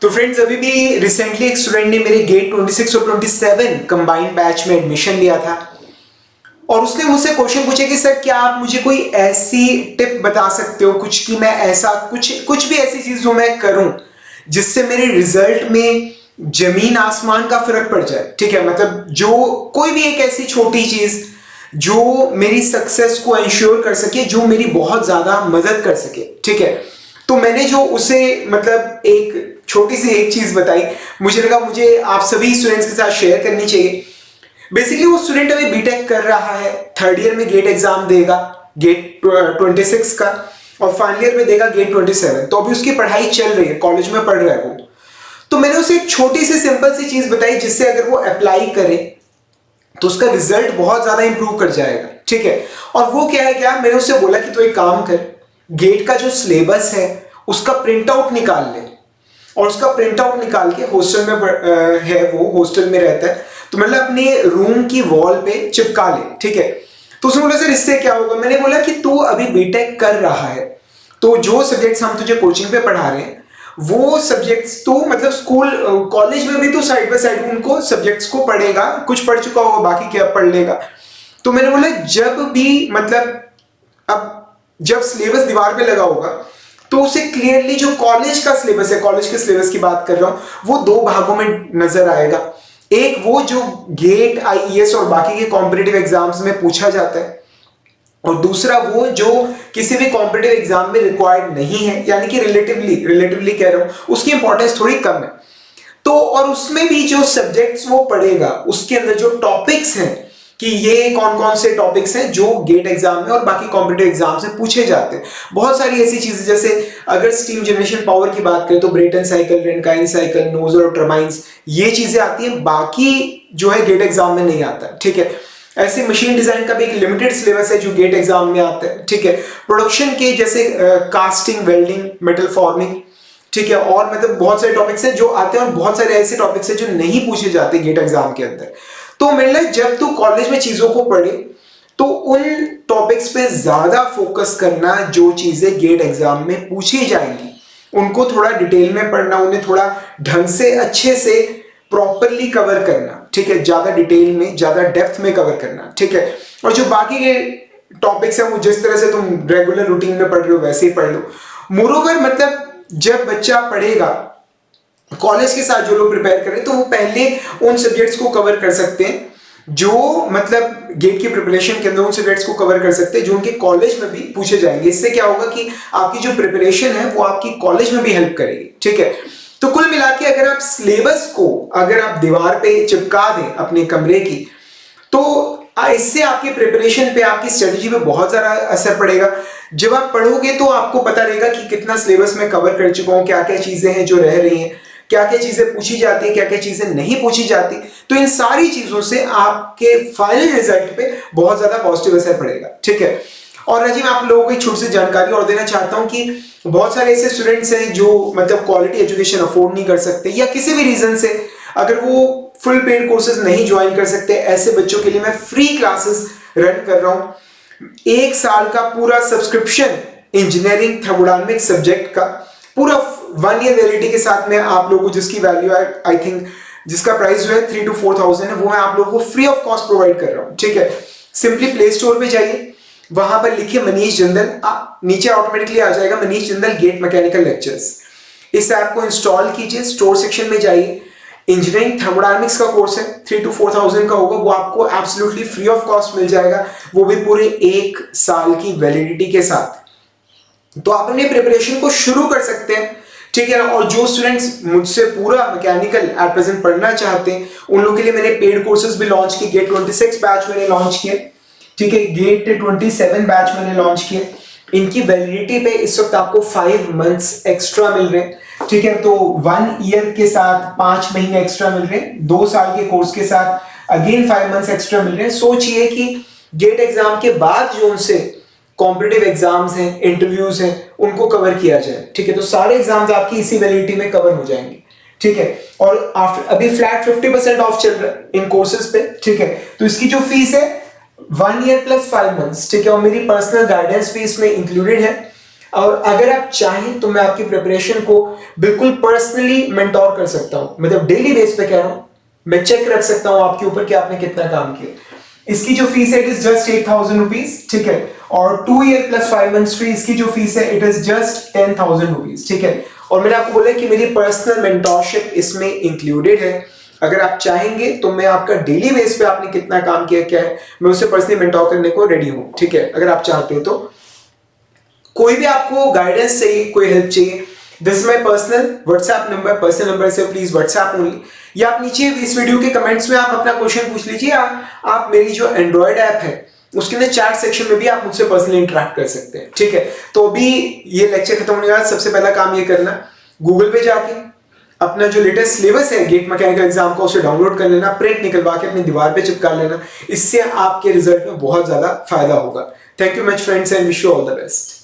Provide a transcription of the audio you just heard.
तो फ्रेंड्स अभी भी रिसेंटली एक स्टूडेंट ने मेरे गेट 26 और 27 कंबाइंड बैच में एडमिशन लिया था और उसने मुझसे क्वेश्चन पूछे कि सर क्या आप मुझे कोई ऐसी टिप बता सकते हो कुछ कि मैं ऐसा कुछ भी ऐसी चीज जो मैं करूं जिससे मेरे रिजल्ट में जमीन आसमान का फर्क पड़ जाए। ठीक है, मतलब जो कोई भी एक ऐसी छोटी चीज जो मेरी सक्सेस को इंश्योर कर सके, जो मेरी बहुत ज्यादा मदद कर सके। ठीक है, तो मैंने जो उसे मतलब एक छोटी सी एक चीज बताई, मुझे लगा मुझे आप सभी स्टूडेंट्स के साथ शेयर करनी चाहिए। बेसिकली वो स्टूडेंट अभी बीटेक कर रहा है, थर्ड ईयर में गेट एग्जाम देगा, गेट 26 का, और फाइनल ईयर में देगा गेट 27। तो अभी उसकी पढ़ाई चल रही है, कॉलेज में पढ़ रहा है वो। तो मैंने उसे एक छोटी सी सिंपल सी चीज बताई जिससे अगर वो अप्लाई करे तो उसका रिजल्ट बहुत ज्यादा इंप्रूव कर जाएगा। ठीक है, और वो क्या है, क्या मैंने उससे बोला कि तू एक काम कर, गेट का जो सिलेबस है उसका प्रिंट आउट निकाल ले और उसका प्रिंट आउट निकाल के हॉस्टल में है, वो हॉस्टल में रहता है, तो मतलब अपने रूम की वॉल पे चिपका ले। ठीक है, तो उसने बोला सर इससे क्या होगा। मैंने बोला कि तू अभी बीटेक कर रहा है तो जो सब्जेक्ट्स हम तुझे कोचिंग पे पढ़ा रहे हैं वो सब्जेक्ट्स तू मतलब स्कूल कॉलेज में भी तू साइड बाय साइड उनको सब्जेक्ट्स को पढ़ेगा, कुछ पढ़ चुका होगा बाकी क्या पढ़ लेगा। तो मैंने बोला जब भी मतलब अब जब सिलेबस दीवार पे लगा होगा तो उसे क्लियरली जो कॉलेज का सिलेबस है, कॉलेज के सिलेबस की बात कर रहा हूं, वो दो भागों में नजर आएगा। एक वो जो गेट आईईएस और बाकी के कॉम्पिटिटिव एग्जाम्स में पूछा जाता है, और दूसरा वो जो किसी भी कॉम्पिटिटिव एग्जाम में रिक्वायर्ड नहीं है, यानी कि रिलेटिवली कह रहा हूं उसकी इंपॉर्टेंस थोड़ी कम है। तो और उसमें भी जो सब्जेक्ट्स वो पढ़ेगा उसके अंदर जो टॉपिक्स हैं कि ये कौन कौन से टॉपिक्स हैं जो गेट एग्जाम में और बाकी कॉम्पिटिटिव एग्जाम से पूछे जाते हैं। बहुत सारी ऐसी चीजें, जैसे अगर स्टीम जनरेशन पावर की बात करें तो ब्रेटन साइकिल, रेनकाइन साइकिल, नोजल और टर्बाइंस, ये चीजें आती हैं, बाकी जो है गेट एग्जाम में नहीं आता। ठीक है, ऐसे मशीन डिजाइन का भी एक लिमिटेड सिलेबस है जो गेट एग्जाम में आता है। ठीक है, प्रोडक्शन के जैसे कास्टिंग, वेल्डिंग, मेटल फॉर्मिंग, ठीक है, और मतलब बहुत सारे टॉपिक्स हैं जो आते हैं और बहुत सारे ऐसे टॉपिक्स हैं जो नहीं पूछे जाते गेट एग्जाम के अंदर। तो मतलब जब तू कॉलेज में चीजों को पढ़े तो उन टॉपिक्स पे ज्यादा फोकस करना जो चीजें गेट एग्जाम में पूछी जाएंगी, उनको थोड़ा डिटेल में पढ़ना, उन्हें थोड़ा ढंग से अच्छे से प्रॉपरली कवर करना। ठीक है, ज्यादा डिटेल में, ज्यादा डेप्थ में कवर करना। ठीक है, और जो बाकी के टॉपिक्स हैं वो जिस तरह से तुम रेगुलर रूटीन में पढ़ रहे हो वैसे ही पढ़ लो। मोरोवर मतलब जब बच्चा पढ़ेगा कॉलेज के साथ, जो लोग प्रिपेयर कर रहे हैं, तो वो पहले उन सब्जेक्ट्स को कवर कर सकते हैं जो मतलब गेट की प्रिपरेशन के अंदर उन सब्जेक्ट्स को कवर कर सकते हैं जो उनके कॉलेज में भी पूछे जाएंगे। इससे क्या होगा कि आपकी जो प्रिपरेशन है वो आपकी कॉलेज में भी हेल्प करेगी। ठीक है, तो कुल मिला के अगर आप सिलेबस को अगर आप दीवार पे चिपका दें अपने कमरे की, तो इससे आपकी प्रिपरेशन पे, आपकी स्ट्रेटेजी पे बहुत ज्यादा असर पड़ेगा। जब आप पढ़ोगे तो आपको पता रहेगा कि कितना सिलेबस में कवर कर चुका हूं, क्या क्या चीजें हैं जो रह रही हैं, क्या क्या चीजें पूछी जाती है, क्या क्या चीजें नहीं पूछी जाती। तो इन सारी चीजों से आपके फाइनल रिजल्ट पे बहुत ज्यादा पॉजिटिव असर पड़ेगा। ठीक है, और राजीव मैं आप लोगों को एक छोटी सी जानकारी और देना चाहता हूं कि बहुत सारे ऐसे स्टूडेंट्स हैं जो मतलब क्वालिटी एजुकेशन अफोर्ड नहीं कर सकते, या किसी भी रीजन से अगर वो फुल पेड कोर्सेज नहीं ज्वाइन कर सकते, ऐसे बच्चों के लिए मैं फ्री क्लासेस रन कर रहा हूं। एक साल का पूरा सब्सक्रिप्शन इंजीनियरिंग थर्मोडायनामिक्स सब्जेक्ट का पूरा 1 ईयर वैलिडिटी के साथ में आप लोगों को, जिसकी वैल्यू आई थिंक जिसका प्राइस जो है 3 to 4,000 है, वो मैं आप लोगों को फ्री ऑफ कॉस्ट प्रोवाइड कर रहा हूं। ठीक है, सिंपली प्ले स्टोर पे जाइए, वहां पर लिखिए मनीष जिंदल, नीचे ऑटोमेटिकली आ जाएगा Manish Jindal GATE mechanical lectures. इस ऐप को इंस्टॉल कीजिए, स्टोर सेक्शन में जाइए, इंजीनियरिंग थर्मोडायनामिक्स का कोर्स है, 3 to 4,000 का होगा, वो आपको एब्सोल्युटली फ्री ऑफ कॉस्ट मिल जाएगा, वो भी पूरे 1 साल की वैलिडिटी के साथ। तो आप अपने प्रिपरेशन को शुरू कर सकते हैं। ठीक है, और जो स्टूडेंट्स मुझसे पूरा मैकेनिकल एट प्रेजेंट पढ़ना चाहते हैं उन लोगों के लिए मैंने पेड कोर्सेज भी लॉन्च किए। गेट 26 बैच मैंने लॉन्च किए, ठीक है, गेट 27 बैच मैंने लॉन्च किए। इनकी वैलिडिटी पे इस वक्त आपको 5 मंथ्स एक्स्ट्रा मिल रहे हैं। ठीक है, तो 1 ईयर के साथ 5 महीने एक्स्ट्रा मिल रहे हैं, 2 साल के कोर्स के साथ अगेन 5 मंथ्स एक्स्ट्रा मिल रहे हैं। सोचिए कि गेट एग्जाम के बाद जो उनसे कॉम्पिटिटिव एग्जाम्स हैं, इंटरव्यूज हैं, उनको कवर किया जाए। ठीक है, तो सारे एग्जाम्स आपकी इसी वैलिडिटी में कवर हो जाएंगे। ठीक है, और आफ्टर अभी फ्लैट 50% ऑफ चल रहा है इन कोर्सेज पे। ठीक है, तो इसकी जो फीस है 1 ईयर प्लस 5 मंथ्स। ठीक है, और मेरी पर्सनल गाइडेंस भी इसमें इंक्लूडेड है। और अगर आप चाहें तो मैं आपकी प्रिपरेशन को बिल्कुल पर्सनली मेंटोर कर सकता हूं, मतलब डेली बेस पे कह रहा हूं, मैं चेक रख सकता हूं आपके ऊपर कि आपने कितना काम किया। इसकी जो फीस है इट इज जस्ट 8,000 रुपीज, ठीक है। और 2 ईयर प्लस 5 मंथ्स फ्री इसकी जो फीस है इट इज जस्ट 10,000 रुपीज, ठीक है। और मैंने आपको बोला कि मेरी पर्सनल मेंटोरशिप इसमें इंक्लूडेड है। अगर आप चाहेंगे तो मैं आपका डेली बेस पे आपने कितना काम किया क्या है मैं उससे पर्सनली मेंटोर करने को रेडी हूं, ठीक है। अगर आप चाहते हो तो कोई भी आपको गाइडेंस चाहिए, कोई हेल्प चाहिए, this is my personal WhatsApp number, personal number से प्लीज व्हाट्सएप ओनली, या आप नीचे इस वीडियो के कमेंट्स में आप अपना क्वेश्चन पूछ लीजिए। आप मेरी जो एंड्रॉइड ऐप है उसके अंदर चैट सेक्शन में भी आप मुझसे पर्सनली इंटरेक्ट कर सकते हैं, ठीक है। तो अभी ये लेक्चर खत्म होने के बाद सबसे पहला काम ये करना, गूगल पे जाके अपना जो लेटेस्ट सिलेबस है गेट मैकेनिकल एग्जाम का उसे डाउनलोड कर लेना, प्रिंट निकलवा के अपनी दीवार पे चिपका लेना, इससे आपके रिजल्ट में बहुत ज्यादा फायदा होगा। Thank you much friends and wish you all the best.